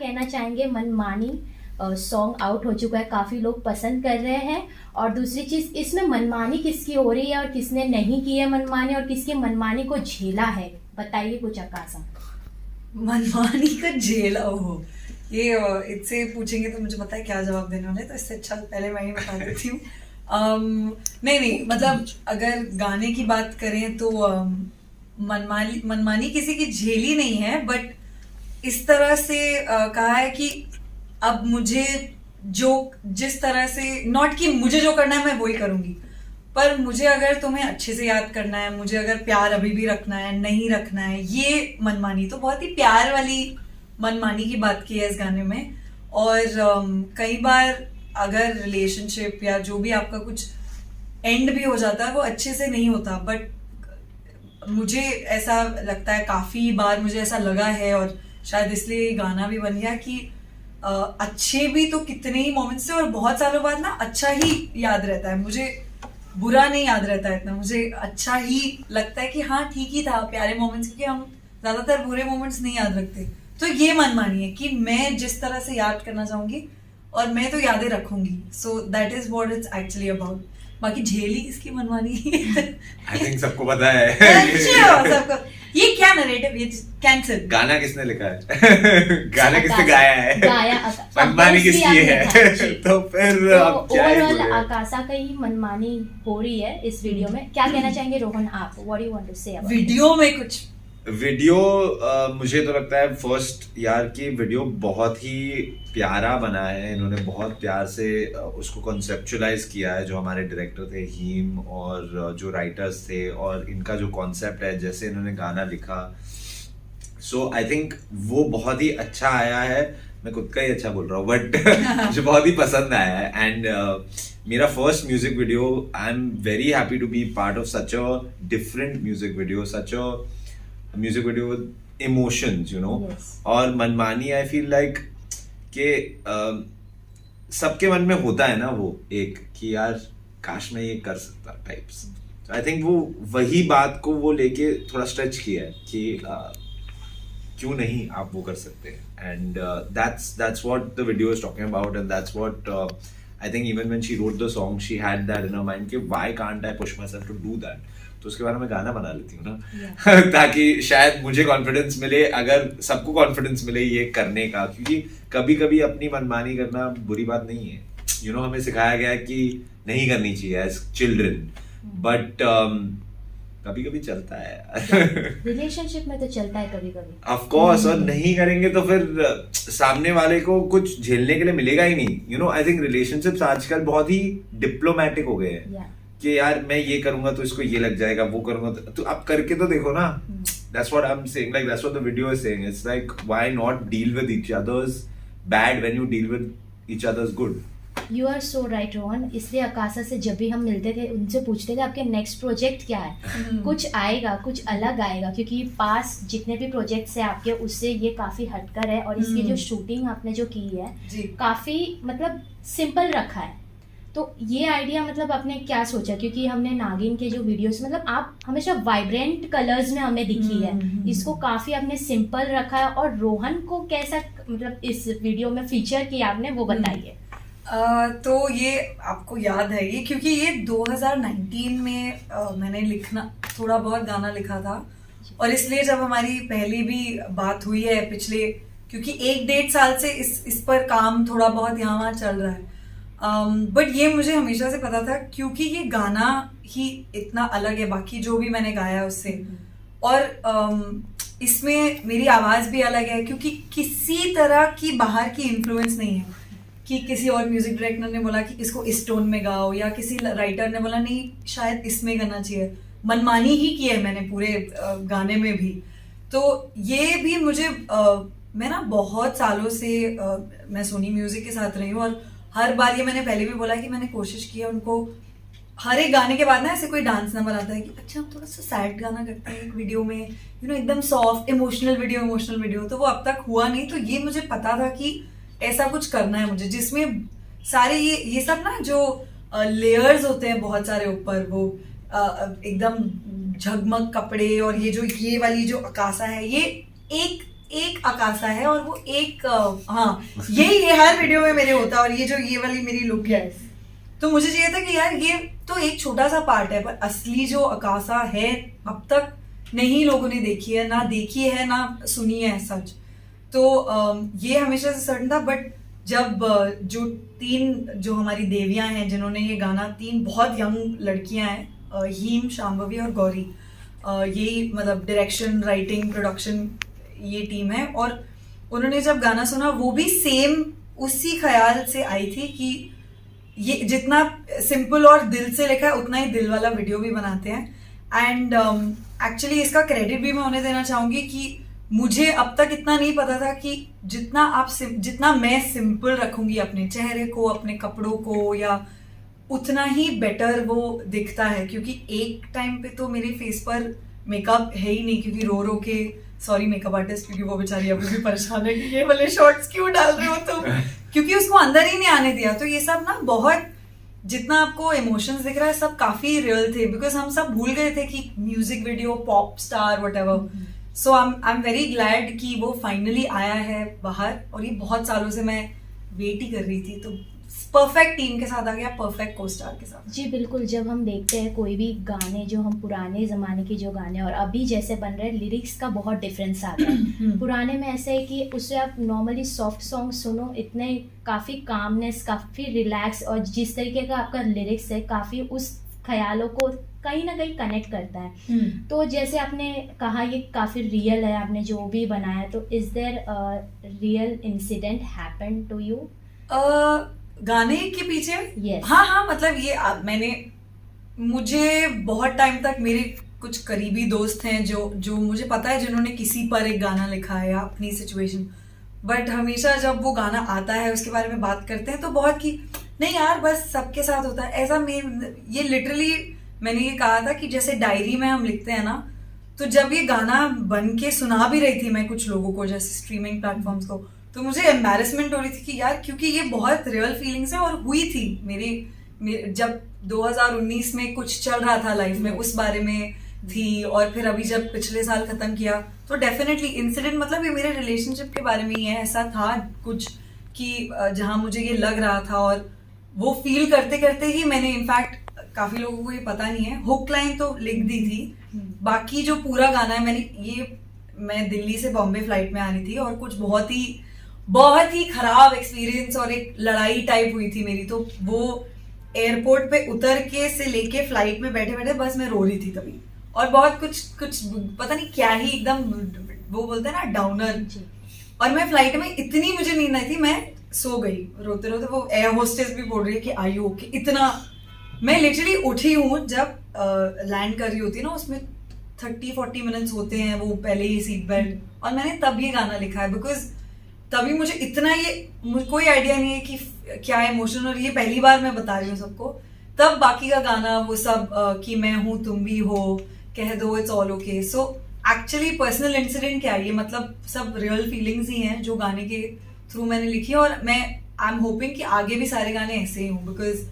कहना चाहेंगे? मनमानी सॉन्ग आउट हो चुका है, काफी लोग पसंद कर रहे हैं, और दूसरी चीज इसमें मनमानी किसकी हो रही है और किसने नहीं की है मनमानी, और किसकी मनमानी को झेला है, बताइए कुछ आकाशा। मनमानी का झेला हो, ये इससे पूछेंगे तो मुझे पता है क्या जवाब देने वाले, तो इससे अच्छा पहले मैं ही बता देती हूँ। नहीं, मतलब अगर गाने की बात करें तो मनमानी किसी की झेली नहीं है, बट इस तरह से कहा है कि अब मुझे जो जिस तरह से, नॉट कि मुझे जो करना है मैं वही करूंगी, पर मुझे अगर तुम्हें अच्छे से याद करना है, मुझे अगर प्यार अभी भी रखना है, नहीं रखना है, ये मनमानी। तो बहुत ही प्यार वाली मनमानी की बात की है इस गाने में। और कई बार अगर रिलेशनशिप या जो भी आपका कुछ एंड भी हो जाता है वो अच्छे से नहीं होता, बट मुझे ऐसा लगता है, काफी बार मुझे ऐसा लगा है, और शायद इसलिए ये गाना भी बन गया कि अच्छे भी तो कितने ही मोमेंट्स थे, और बहुत सालों बाद ना अच्छा ही याद रहता है, मुझे बुरा नहीं याद रहता है इतना, मुझे अच्छा ही लगता है कि हाँ ठीक ही था प्यारे मोमेंट्स, क्योंकि हम ज्यादातर बुरे मोमेंट्स नहीं याद रखते। तो ये मनमानी है कि मैं जिस तरह से याद करना चाहूंगी और मैं तो यादें रखूंगी, so that is what it's actually about. बाकी झेली इसकी मनमानी आई थिंक सबको पता है। अच्छा, सबको ये क्या नरेटिव, ये कैंसिल। गाना किसने लिखा है? गाना किसने गाया है? मनमानी किसकी है? तो फिर अब क्या ही ओवरऑल बोले। आकाशा का ही मनमानी हो रही है इस वीडियो में। क्या कहना चाहेंगे रोहन आप? What do you want to say about video में कुछ वीडियो मुझे तो लगता है फर्स्ट यार की वीडियो बहुत ही प्यारा बना है, इन्होंने बहुत प्यार से उसको कॉन्सेप्चुलाइज किया है, जो हमारे डायरेक्टर थे हीम और जो राइटर्स थे, और इनका जो कॉन्सेप्ट है, जैसे इन्होंने गाना लिखा, सो आई थिंक वो बहुत ही अच्छा आया है। मैं खुद का ही अच्छा बोल रहा हूँ, बट मुझे बहुत ही पसंद आया है। एंड मेरा first music video, I am very happy to be part of such a different music video, such a music video with emotions, you know. और मनमानी आई फील लाइक कि सबके मन में होता है ना वो एक कि यार काश मैं ये कर सकता टाइप्स। आई थिंक वो वही बात को वो लेके थोड़ा स्ट्रेच किया है कि क्यों नहीं आप वो कर सकते हैं। And that's what the video is talking about, and that's what I think even when she wrote the song she had that in her mind कि why can't I push myself to do that। तो उसके बारे में गाना बना लेती हूँ ना ताकि शायद मुझे कॉन्फिडेंस मिले, अगर सबको कॉन्फिडेंस मिले ये करने का, क्योंकि कभी कभी अपनी मनमानी करना बुरी बात नहीं है, यू नो। हमें सिखाया गया है कि नहीं करनी चाहिए एज चिल्ड्रन, बट कभी कभी चलता है। रिलेशनशिप में तो चलता है कभी कभी, ऑफ कोर्स। और नहीं करेंगे तो फिर सामने वाले को कुछ झेलने के लिए मिलेगा ही नहीं, you know. I think relationships आजकल बहुत ही डिप्लोमेटिक हो गए हैं कि यार मैं ये करूंगा तो इसको ये लग जाएगा, वो करूंगा तो आप करके तो देखो ना। That's what I'm saying, like that's what the video is saying. It's like why not deal with each other's bad when you deal with each other's good. You are so right Rohan. इसलिए आकाशा से जब भी हम मिलते थे उनसे पूछते थे आपके नेक्स्ट प्रोजेक्ट क्या है, कुछ आएगा, कुछ अलग आएगा, क्योंकि पास जितने भी प्रोजेक्ट्स हैं आपके उससे ये काफी हटकर है, और इसकी जो शूटिंग आपने जो की है काफी मतलब सिंपल रखा है। तो ये आइडिया मतलब आपने क्या सोचा? क्योंकि हमने नागिन के जो वीडियोस, मतलब आप हमेशा वाइब्रेंट कलर्स में हमें दिखी है, इसको काफी आपने सिंपल रखा है। और रोहन को कैसा मतलब इस वीडियो में फीचर किया आपने, वो बताइए। तो ये आपको याद है ये, क्योंकि ये 2019 में मैंने लिखना थोड़ा बहुत गाना लिखा था, और इसलिए जब हमारी पहली भी बात हुई है पिछले, क्योंकि 1-1.5 साल से इस पर काम थोड़ा बहुत यहाँ वहाँ चल रहा है, बट ये मुझे हमेशा से पता था, क्योंकि ये गाना ही इतना अलग है बाकी जो भी मैंने गाया है उससे, और इसमें मेरी आवाज भी अलग है, क्योंकि किसी तरह की बाहर की इन्फ्लुएंस नहीं है कि किसी और म्यूजिक डायरेक्टर ने बोला कि इसको इस टोन में गाओ, या किसी राइटर ने बोला नहीं शायद इसमें करना चाहिए। मनमानी ही की है मैंने पूरे गाने में भी। तो ये भी मुझे मैं ना बहुत सालों से मैं सोनी म्यूजिक के साथ रही हूँ, और हर बार ये मैंने पहले भी बोला कि मैंने कोशिश की है उनको, हर एक गाने के बाद ना ऐसे कोई डांस नंबर आता है कि अच्छा हम थोड़ा सा सैड गाना करते हैं एक वीडियो में, यू नो, एकदम सॉफ्ट इमोशनल वीडियो, तो वो अब तक हुआ नहीं। तो ये मुझे पता था कि ऐसा कुछ करना है मुझे, जिसमें सारे ये सब ना जो लेयर्स होते हैं बहुत सारे ऊपर, वो एकदम झगमग कपड़े, और ये वाली जो आकाशा है, ये एक आकाशा है और वो एक हाँ ये हर वीडियो में मेरे होता है, और ये वाली मेरी लुक है। तो मुझे चाहिए था कि यार ये तो एक छोटा सा पार्ट है, पर असली जो आकाशा है अब तक नहीं लोगों ने देखी है ना सुनी है सच। तो ये हमेशा से सर्टन था, बट जब जो 3 जो हमारी देवियां हैं जिन्होंने ये गाना, 3 बहुत यंग लड़कियां हैं, हीम, शांभवी और गौरी, यही मतलब डायरेक्शन, राइटिंग, प्रोडक्शन ये टीम है, और उन्होंने जब गाना सुना वो भी सेम उसी ख्याल से आई थी कि ये जितना सिंपल और दिल से लिखा है उतना ही दिल वाला वीडियो भी बनाते हैं। एंड एक्चुअली इसका क्रेडिट भी मैं उन्हें देना चाहूंगी कि मुझे अब तक इतना नहीं पता था कि जितना मैं सिंपल रखूंगी अपने चेहरे को, अपने कपड़ों को, या उतना ही बेटर वो दिखता है। क्योंकि एक टाइम पे तो मेरे फेस पर मेकअप है ही नहीं, क्योंकि रो के सॉरी मेकअप आर्टिस्ट, क्योंकि वो बेचारी अभी भी परेशान है कि ये वाले शॉर्ट्स क्यों डाल रहे हो तुम, क्योंकि उसको अंदर ही नहीं आने दिया। तो ये सब ना बहुत, जितना आपको इमोशंस दिख रहा है सब काफी रियल थे, बिकॉज हम सब भूल गए थे कि music video, pop star, whatever. So I am very glad कि वो फाइनली आया है बाहर, और ये बहुत सालों से मैं वेट ही कर रही थी। तो परफेक्ट टीम के साथ आ गया, परफेक्ट को स्टार के साथ। जी बिल्कुल, जब हम देखते हैं कोई भी गाने, जो हम पुराने ज़माने के जो गाने और अभी जैसे बन रहे हैं, लिरिक्स का बहुत डिफरेंस आता है। पुराने में ऐसा है कि उससे आप नॉर्मली सॉफ्ट सॉन्ग सुनो, इतने काफ़ी कामनेस, काफ़ी रिलैक्स, और जिस तरीके का आपका लिरिक्स है काफ़ी उस ख्यालों को कहीं ना कहीं कनेक्ट करता है। तो जैसे आपने कहा ये काफ़ी रियल है, आपने जो भी बनाया, तो is there real incident happen to you गाने के पीछे? Yes. हाँ, मतलब ये मुझे बहुत टाइम तक मेरे कुछ करीबी दोस्त हैं जो मुझे पता है जिन्होंने किसी पर एक गाना लिखा है या अपनी सिचुएशन, बट हमेशा जब वो गाना आता है उसके बारे में बात करते हैं तो बहुत कि नहीं यार बस सबके साथ होता है ऐसा। ये लिटरली मैंने ये कहा था कि जैसे डायरी में हम लिखते हैं ना, तो जब ये गाना बन के सुना भी रही थी मैं कुछ लोगों को, जैसे स्ट्रीमिंग प्लेटफॉर्म्स को, तो मुझे एम्बैरेसमेंट हो रही थी कि यार, क्योंकि ये बहुत रियल फीलिंग्स है और हुई थी मेरी जब 2019 में कुछ चल रहा था लाइफ में, उस बारे में थी। और फिर अभी जब पिछले साल खत्म किया तो डेफिनेटली इंसिडेंट, मतलब ये मेरे रिलेशनशिप के बारे में ही है। ऐसा था कुछ कि जहां मुझे ये लग रहा था, और वो फील करते करते ही मैंने, इनफैक्ट काफी लोगों को ये पता नहीं है, हुक लाइन तो लिख दी थी, बाकी जो पूरा गाना है मैं दिल्ली से बॉम्बे फ्लाइट में आ रही थी और कुछ बहुत ही खराब एक्सपीरियंस और एक लड़ाई टाइप हुई थी मेरी। तो वो एयरपोर्ट पे उतर के से लेके फ्लाइट में बैठे बैठे बस मैं रो रही थी तभी, और बहुत कुछ पता नहीं क्या ही एकदम वो बोलते हैं ना डाउनर। और मैं फ्लाइट में इतनी मुझे नींद आई थी, मैं सो गई रोते रोते। वो एयर होस्टेस भी बोल रही है कि आई यू ओके, इतना मैं लिटरली उठी हूँ जब लैंड कर रही होती है ना, उसमें 30-40 मिनट्स होते हैं वो पहले ही सीट बेल्ट, और मैंने तब ये गाना लिखा है बिकॉज तभी मुझे इतना मुझे कोई आइडिया नहीं है कि क्या इमोशन, और ये पहली बार मैं बता रही हूँ सबको। तब बाकी का गाना वो सब कि मैं हूँ तुम भी हो, कह दो it's all okay. So actually personal incident क्या है ये, मतलब सब रियल फीलिंग्स ही हैं जो गाने के थ्रू मैंने लिखी है, और मैं आई एम होपिंग कि आगे भी सारे गाने ऐसे ही हों, because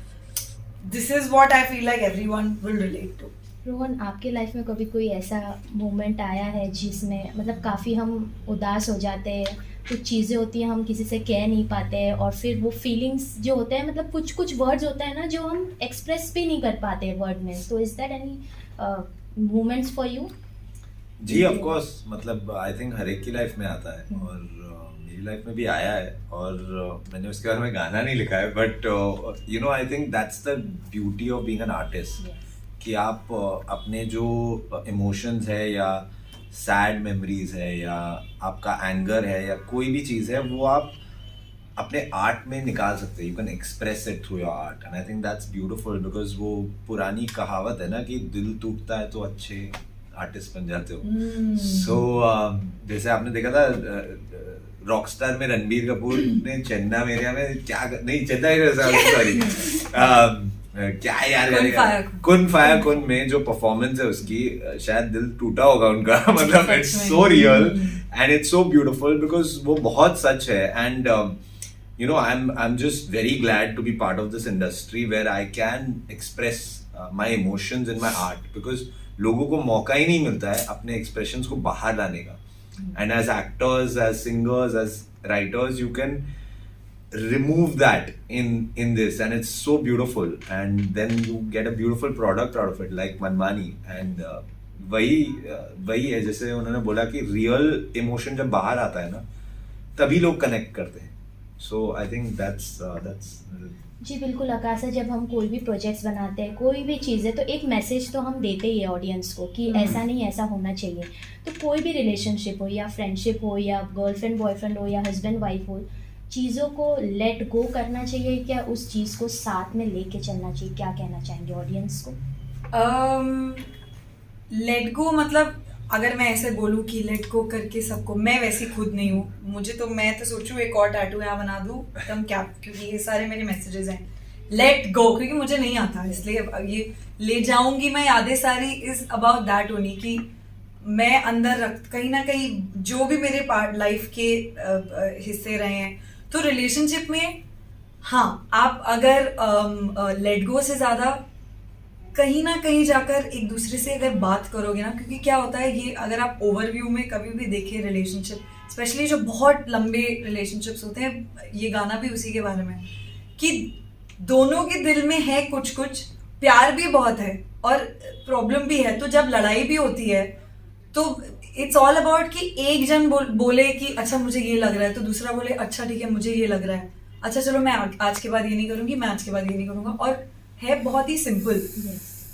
this is what I feel like everyone will relate to. Rohan, आपके लाइफ में कभी कोई ऐसा मोमेंट आया है जिसमें मतलब काफ़ी हम उदास हो जाते हैं, कुछ चीज़ें होती हैं हम किसी से कह नहीं पाते हैं, और फिर वो फीलिंग्स जो होते हैं, मतलब कुछ वर्ड्स होते हैं ना जो हम एक्सप्रेस भी नहीं कर पाते वर्ड में, तो is that any moments for you? जी ऑफ कोर्स, मतलब आई थिंक हर एक की लाइफ में आता है, और मेरी लाइफ में भी आया है, और मैंने उसके बारे में गाना नहीं लिखा है, but you know I think that's the beauty of being an artist, कि आप अपने जो इमोशंस है या सैड मेमोरीज है या आपका एंगर है या कोई भी चीज़ है, वो आप अपने आर्ट में निकाल सकते हैं। You can express it through your art, and I think that's beautiful, because वो पुरानी कहावत है ना कि दिल टूटता है तो अच्छे आर्टिस्ट बन जाते हो। सो जैसे आपने देखा था रॉकस्टार में रणबीर कपूर ने चन्ना मेरिया में क्या यार कुन फाया कुन में जो परफॉर्मेंस है उसकी, शायद दिल टूटा होगा उनका। मतलब it's so real and it's so beautiful because वो बहुत सच है। And you know I am just very glad to be part of this industry where I can express my emotions in my art, because लोगों को मौका ही नहीं मिलता है अपने एक्सप्रेशंस को बाहर लाने का। And as actors, as singers, as writers, you can remove that in this, and it's so beautiful, and then you get a beautiful product out of it, like Manmani. And वही है, जैसे उन्होंने बोला कि रियल इमोशन जब बाहर आता है ना, तभी लोग कनेक्ट करते हैं. सो आई थिंक that's जी बिल्कुल आकाशा, जब हम कोई भी प्रोजेक्ट्स बनाते हैं, कोई भी चीज़ है, तो एक मैसेज तो हम देते ही है ऑडियंस को कि ऐसा नहीं, ऐसा होना चाहिए. तो कोई भी रिलेशनशिप हो, या फ्रेंडशिप हो, या गर्लफ्रेंड बॉयफ्रेंड हो, या हस्बैंड वाइफ हो, चीज़ों को लेट गो करना चाहिए क्या उस चीज़ को साथ में लेके चलना चाहिए? क्या कहना चाहेंगे ऑडियंस को? लेट गो मतलब अगर मैं ऐसे बोलूँ कि लेट गो करके सबको, मैं वैसी खुद नहीं हूँ. मैं तो सोचूं एक और टैटू यहाँ बना दूँ एकदम कैप, क्योंकि ये सारे मेरे मैसेजेस हैं लेट गो, क्योंकि मुझे नहीं आता, इसलिए ये ले जाऊंगी मैं. यादें सारी इज अबाउट दैट होनी कि मैं अंदर रख, कहीं ना कहीं जो भी मेरे पार्ट लाइफ के हिस्से रहे हैं. तो रिलेशनशिप में हाँ, आप अगर लेट गो से ज्यादा कहीं ना कहीं जाकर एक दूसरे से अगर बात करोगे ना, क्योंकि क्या होता है, ये अगर आप ओवरव्यू में कभी भी देखिए रिलेशनशिप, स्पेशली जो बहुत लंबे रिलेशनशिप्स होते हैं, ये गाना भी उसी के बारे में, कि दोनों के दिल में है कुछ कुछ, प्यार भी बहुत है और प्रॉब्लम भी है. तो जब लड़ाई भी होती है तो इट्स ऑल अबाउट कि एक जन बोले कि अच्छा मुझे ये लग रहा है, तो दूसरा बोले अच्छा ठीक है मुझे ये लग रहा है, अच्छा चलो मैं आज के बाद ये नहीं करूंगी, मैं आज के बाद ये नहीं करूंगा. और है बहुत ही simple.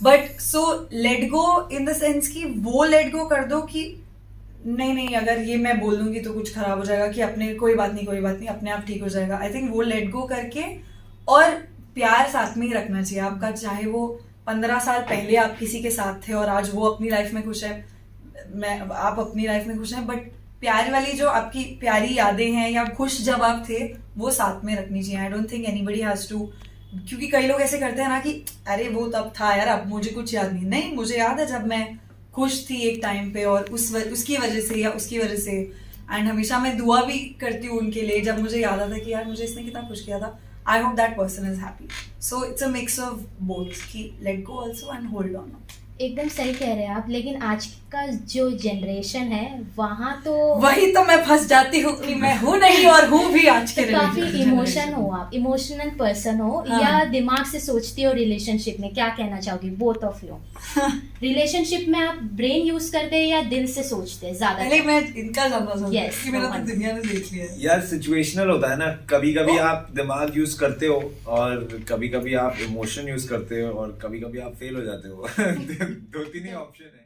But so let go in the sense कि वो लेट गो कर दो कि नहीं अगर ये मैं बोल दूंगी तो कुछ खराब हो जाएगा, कि अपने कोई बात नहीं अपने आप ठीक हो जाएगा. आई थिंक वो लेट गो करके, और प्यार साथ में ही रखना चाहिए आपका, चाहे वो 15 साल पहले आप किसी के साथ थे और आज वो अपनी लाइफ में खुश है, आप अपनी लाइफ में खुश हैं, बट प्यार वाली जो आपकी प्यारी यादें हैं या खुश जब आप थे, वो साथ में रखनी चाहिए. I don't think anybody has to, क्योंकि कई लोग ऐसे करते हैं ना कि अरे वो तब था यार, अब मुझे कुछ याद नहीं, मुझे याद है जब मैं खुश थी एक टाइम पे, और उसकी वजह से या उसकी वजह से. एंड हमेशा मैं दुआ भी करती हूँ उनके लिए जब मुझे याद आता कि यार मुझे इसने कितना खुश किया था. I hope that person is happy. So it's a mix of both कि let go also and hold on. एकदम सही कह रहे हैं आप, लेकिन आज का जो जनरेशन है वहाँ तो वही तो मैं फंस जाती हूँ कि मैं हूँ नहीं और हूँ भी आज के. तो काफी इमोशन हो आप, इमोशनल पर्सन हो, हाँ. या दिमाग से सोचती हो रिलेशनशिप में? क्या कहना चाहोगे बोथ ऑफ यू? रिलेशनशिप में आप ब्रेन यूज करते हैं या दिल से सोचते हैं ज्यादा? पहले मैं इनका जानना चाहूंगी Yes, कि मेरा तो Mohan. दुनिया ने देख लिया है. यार सिचुएशनल होता है ना, कभी कभी आप दिमाग यूज करते हो और कभी कभी आप इमोशन यूज करते हो और कभी कभी आप फेल हो जाते हो. 2-3 ही ऑप्शन है.